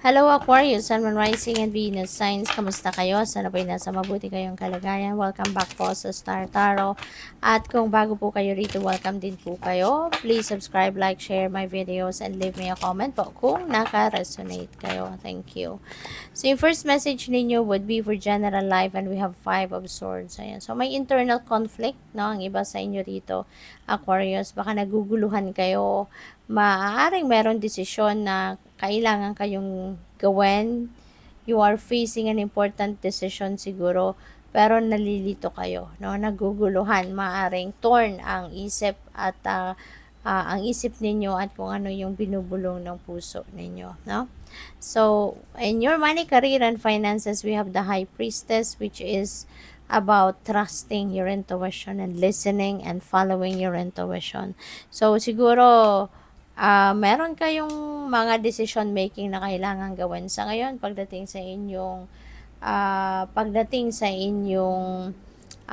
Hello Aquarius, Sun, Moon, Rising, and Venus signs. Kamusta kayo? Sana po'y nasa mabuti kayong kalagayan. Welcome back po sa Star Tarot. At kung bago po kayo rito, welcome din po kayo. Please subscribe, like, share my videos, and leave me a comment po kung naka-resonate kayo. Thank you. So yung first message ninyo would be for general life, and we have 5 of Swords. Ayan. So may internal conflict, no? Ang iba sa inyo rito, Aquarius, baka naguguluhan kayo. Maaaring meron desisyon na kailangan kayong gawin. You are facing an important decision siguro, pero nalilito kayo, no? Naguguluhan, maaaring torn ang isip at ang isip ninyo at kung ano yung binubulong ng puso ninyo, no? So, in your money, career, and finances, we have the High Priestess, which is about trusting your intuition and listening and following your intuition. So, siguro, meron kayong mga decision making na kailangan gawin sa ngayon pagdating sa inyong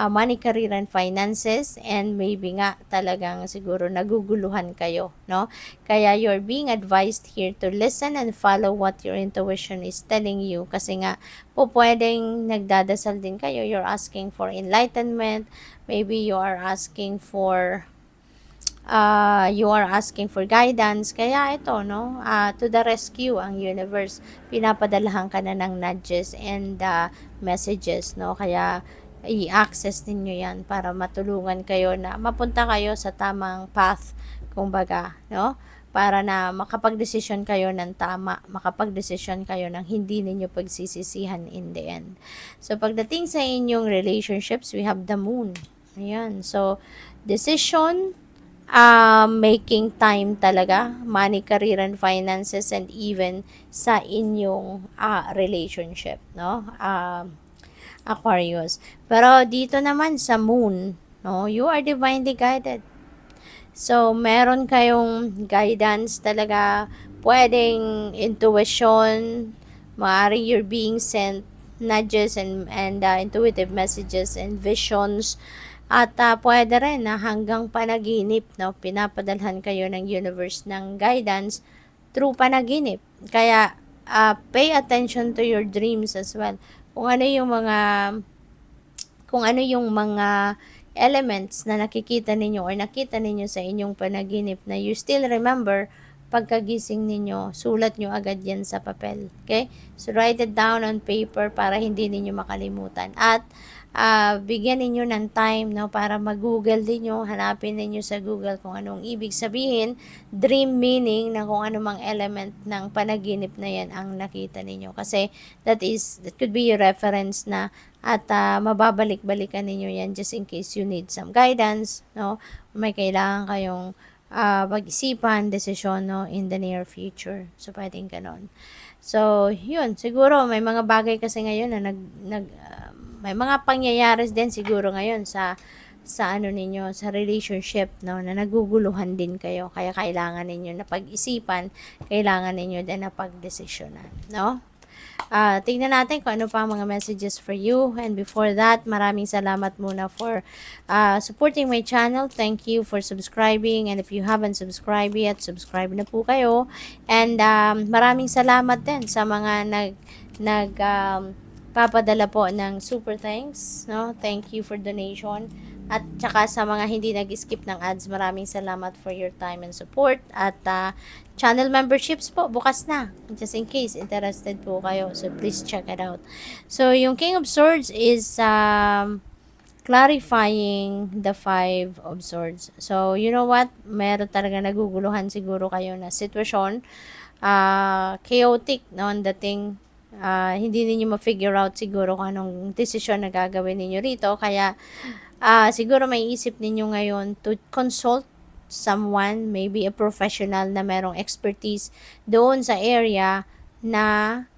money, career, and finances, and maybe nga talagang siguro naguguluhan kayo, no? Kaya you're being advised here to listen and follow what your intuition is telling you, kasi nga po pwedeng nagdadasal din kayo, you're asking for enlightenment, maybe you are asking for guidance. Kaya ito, no, to the rescue ang universe. Pinapadalahan ka na ng nudges and messages, no? Kaya i-access ninyo yan para matulungan kayo na mapunta kayo sa tamang path, kumbaga, no? Para na makapag-desisyon kayo ng tama, makapag-desisyon kayo ng hindi ninyo pagsisisihan in the end. So, pagdating sa inyong relationships, we have the moon. Ayan. So, decision, making time talaga, money, career, and finances, and even sa inyong relationship, no? Aquarius. Pero dito naman sa moon, no, you are divinely guided. So, meron kayong guidance talaga, pwedeng intuition, maaari you're being sent nudges and intuitive messages and visions. At pwede rin na hanggang panaginip, no, pinapadalhan kayo ng universe ng guidance through panaginip. Kaya pay attention to your dreams as well. Kung ano yung mga elements na nakikita ninyo or nakita ninyo sa inyong panaginip na you still remember, pagkagising ninyo, sulat nyo agad yan sa papel. Okay? So, write it down on paper para hindi ninyo makalimutan. At bigyan ninyo ng time, no, para mag-google din nyo, hanapin ninyo sa Google kung anong ibig sabihin, dream meaning na kung anumang element ng panaginip na yan ang nakita ninyo. Kasi that could be your reference na at mababalik-balikan ninyo yan just in case you need some guidance, no? May kailangan kayong pag-isipan, desisyon, no, in the near future. So, pwedeng ganon. So, yun. Siguro, may mga bagay kasi ngayon na may mga pangyayari din siguro ngayon sa ano ninyo, sa relationship, no, na naguguluhan din kayo. Kaya kailangan ninyo na pag-isipan, kailangan ninyo din na pagdesisyonan, no? Tingnan natin kung ano pa ang mga messages for you. And before that, maraming salamat muna for supporting my channel. Thank you for subscribing. And if you haven't subscribed yet, subscribe na po kayo. And maraming salamat din sa mga papadala po ng super thanks, no? Thank you for donation. At saka sa mga hindi nag-skip ng ads, maraming salamat for your time and support. At channel memberships po, bukas na. Just in case, interested po kayo. So, please check it out. So, yung King of Swords is clarifying the 5 of Swords. So, you know what? Meron talaga naguguluhan siguro kayo na sitwasyon. Chaotic, no? Ang dating hindi ninyo ma-figure out siguro kung anong desisyon na gagawin ninyo rito. Kaya, siguro may isip ninyo ngayon to consult someone, maybe a professional na merong expertise doon sa area na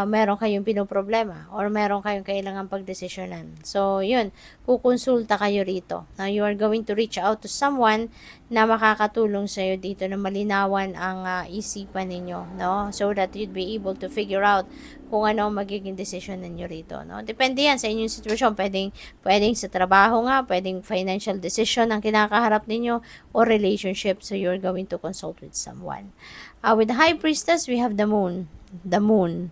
meron kayong pinoproblema or meron kayong kailangan pagdesisyonan. So, yun, kukonsulta kayo rito. Now, you are going to reach out to someone na makakatulong sa'yo dito na malinawan ang isipan ninyo, no? So that you'd be able to figure out kung ano ang magiging decision ninyo rito, no? Depende yan sa inyong sitwasyon. Pwedeng sa trabaho nga, pwedeng financial decision ang kinakaharap ninyo or relationship. So, you're going to consult with someone. With the High Priestess, we have the Moon. the moon.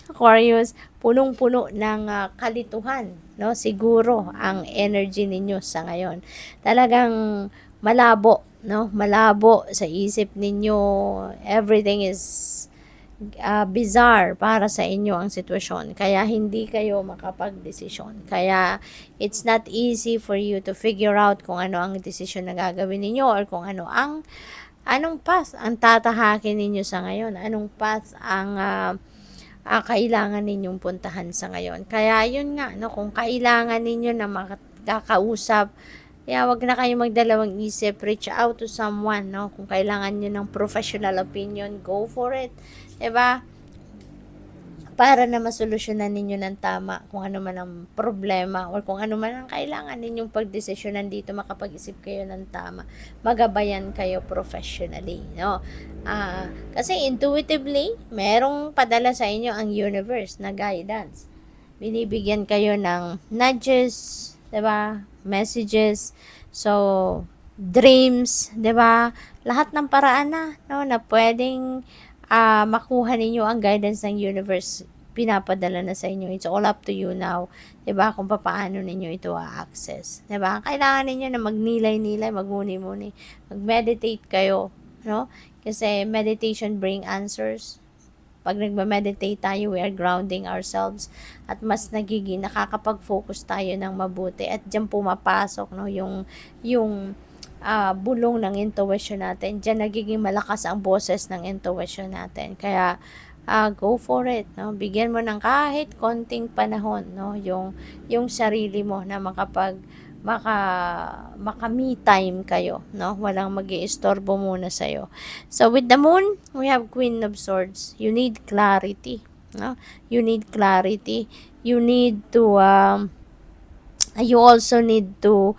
Aquarius, punong-puno ng kalituhan, no? Siguro ang energy ninyo sa ngayon. Talagang malabo, no? Malabo sa isip ninyo. Everything is bizarre para sa inyo ang sitwasyon. Kaya hindi kayo makapag-desisyon. Kaya it's not easy for you to figure out kung ano ang desisyon na gagawin ninyo or kung ano ang anong path ang tatahakin ninyo sa ngayon. Anong path ang kailangan ninyong puntahan sa ngayon. Kaya yun nga, no, kung kailangan ninyo na makakausap, kaya wag na kayo magdalawang isip, reach out to someone, no? Kung kailangan niyo ng professional opinion, go for it. 'Di ba? Para na masolusyonan ninyo ng tama kung ano man ang problema or kung ano man ang kailangan ninyong pagdesisyonan dito, makapag-isip kayo ng tama, magabayan kayo professionally, no? Kasi intuitively, merong padala sa inyo ang universe na guidance. Binibigyan kayo ng nudges, 'di ba? Messages. So, dreams, 'di ba? Lahat ng paraan na, no, na pwedeng makuha ninyo ang guidance ng universe, pinapadala na sa inyo. It's all up to you now, 'di ba? Kung paano ninyo ito a-access, 'di ba? Kailangan ninyo na magnilay-nilay, magmuni-muni, mag-meditate kayo, no? Kasi meditation bring answers. Pag nagme-meditate tayo, we are grounding ourselves at mas nakakapag-focus tayo ng mabuti at diyan pumapasok, no, yung bulong ng intuition natin. Diyan nagiging malakas ang boses ng intuition natin. Kaya go for it, no? Bigyan mo ng kahit konting panahon, no, yung sarili mo na maka me time kayo, no? Walang mag-iistorbo muna sa iyo. So with the moon, we have Queen of Swords. You need clarity, no? You need clarity. You need to you also need to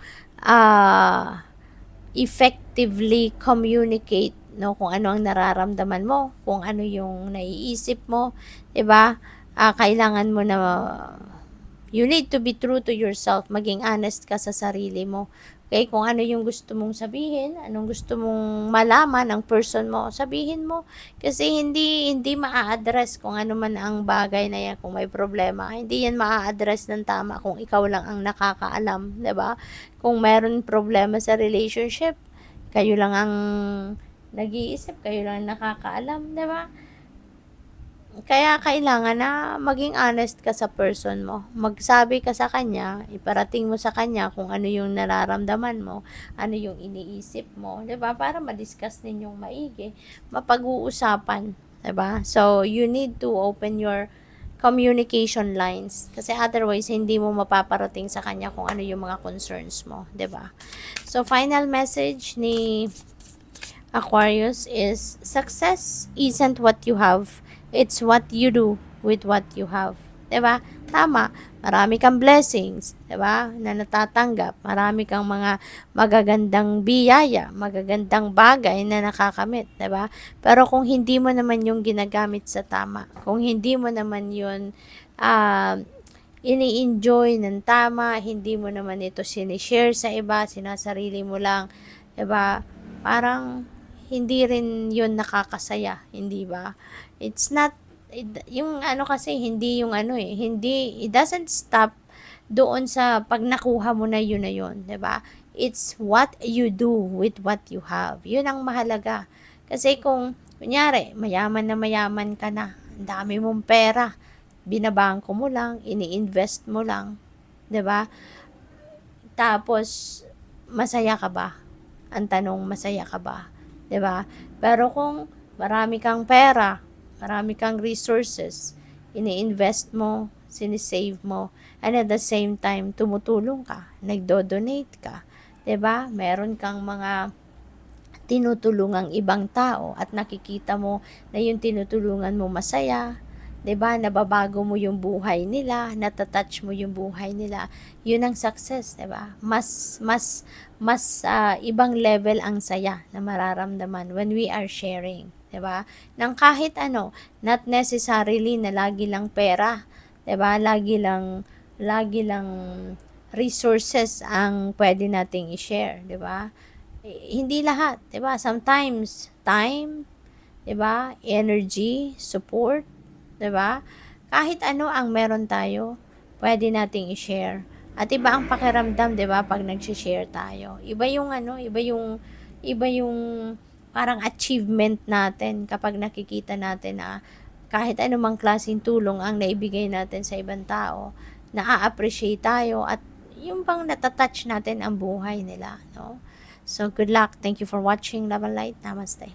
effectively communicate, no, kung ano ang nararamdaman mo, kung ano yung naiisip mo, 'di ba? Kailangan mo na you need to be true to yourself, maging honest ka sa sarili mo. Okay, kung ano yung gusto mong sabihin, anong gusto mong malaman ng person mo, sabihin mo. Kasi hindi maa-address kung ano man ang bagay na yan, kung may problema. Hindi yan maa-address ng tama kung ikaw lang ang nakakaalam, 'di ba? Kung meron problema sa relationship, kayo lang ang nag-iisip, kayo lang nakakaalam, 'di ba? Kaya kailangan na maging honest ka sa person mo. Magsabi ka sa kanya, iparating mo sa kanya kung ano yung nararamdaman mo, ano yung iniisip mo, 'di ba? Para ma-discuss ninyong maigi, mapag-uusapan, 'di ba? So, you need to open your communication lines kasi otherwise hindi mo mapaparating sa kanya kung ano yung mga concerns mo, 'di ba? So, final message ni Aquarius is success isn't what you have, it's what you do with what you have. 'Di ba? Tama. Marami kang blessings, 'di ba? Na natatanggap. Marami kang mga magagandang biyaya, magagandang bagay na nakakamit, 'di ba? Pero kung hindi mo naman yung ginagamit sa tama, kung hindi mo naman yun ini-enjoy ng tama, hindi mo naman ito sinishare sa iba, sinasarili mo lang, 'di ba? Parang hindi rin yun nakakasaya, hindi ba? It's not, yung ano kasi, hindi yung ano hindi, it doesn't stop doon sa pag nakuha mo na yun, 'di ba? It's what you do with what you have. Yun ang mahalaga. Kasi kung, kunyari, mayaman na mayaman ka na, ang dami mong pera, binabangko mo lang, ini-invest mo lang, 'di ba? Tapos, masaya ka ba? Ang tanong, masaya ka ba? 'Di ba? Pero kung marami kang pera, marami kang resources, ini-invest mo, sinisave mo, and at the same time, tumutulong ka, nagdo-donate ka, 'di ba? Meron kang mga tinutulungang ibang tao at nakikita mo na yung tinutulungan mo masaya, 'di ba? Nababago mo yung buhay nila, natatouch mo yung buhay nila. Yun ang success, 'di ba? Mas ibang level ang saya na mararamdaman when we are sharing, 'di ba? Nang kahit ano, not necessarily na lagi lang pera, 'di ba? Lagi lang resources ang pwede nating i-share, 'di ba? Hindi lahat, 'di ba? Sometimes time, 'di ba? Energy, support, 'di ba? Kahit ano ang meron tayo, pwede nating i-share. At iba ang pakiramdam, 'di ba, pag nagshi-share tayo. Iba yung parang achievement natin kapag nakikita natin na kahit anumang klaseng tulong ang naibigay natin sa ibang tao, naa-appreciate tayo at yung bang nata-touch natin ang buhay nila, no? So, good luck. Thank you for watching. Love and light. Namaste.